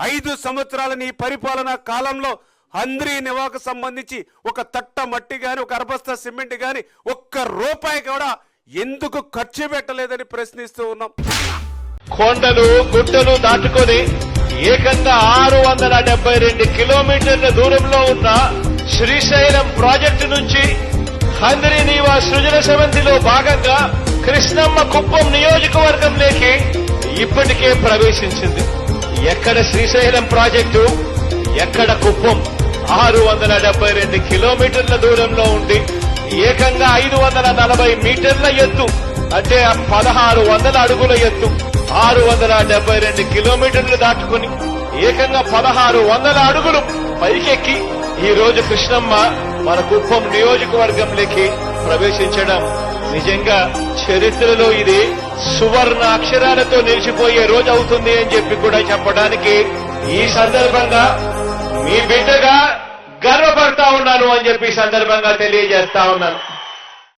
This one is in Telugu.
5 సంవత్సరాల నీ పరిపాలనా కాలంలో హంద్రీ నివాకు సంబంధించి ఒక తట్ట మట్టి గాని ఒక అరబస్తా సిమెంట్ గాని ఒక్క రూపాయి కూడా ఎందుకు ఖర్చు పెట్టలేదని ప్రశ్నిస్తూ ఉన్నాం. కొండలు గుట్టలు దాటుకొని ఏకంగా 672 కిలోమీటర్ల దూరంలో ఉన్న శ్రీశైలం ప్రాజెక్టు నుంచి హంద్రీ నీవా సృజన సమితిలో భాగంగా కృష్ణమ్మ కుప్పం నియోజకవర్గంలోకి ఇప్పటికే ప్రవేశించింది. ఎక్కడ శ్రీశైలం ప్రాజెక్టు, ఎక్కడ కుప్పం? 672 కిలోమీటర్ల దూరంలో ఉండి ఏకంగా 540 మీటర్ల ఎత్తు అంటే 1600 అడుగుల ఎత్తు 672 కిలోమీటర్లు దాటుకుని ఏకంగా 1600 అడుగులు పైకెక్కి ఈ రోజు కృష్ణమ్మ మన కుప్పం నియోజకవర్గంలోకి ప్రవేశించడం నిజంగా చరిత్రలో ఇది సువర్ణ అక్షరాలతో నిలిచిపోయే రోజు అవుతుంది అని చెప్పి కూడా చెప్పడానికి ఈ సందర్భంగా మీ బిడ్డగా గర్వపడతా ఉన్నాను అని చెప్పి సందర్భంగా తెలియజేస్తా ఉన్నాను.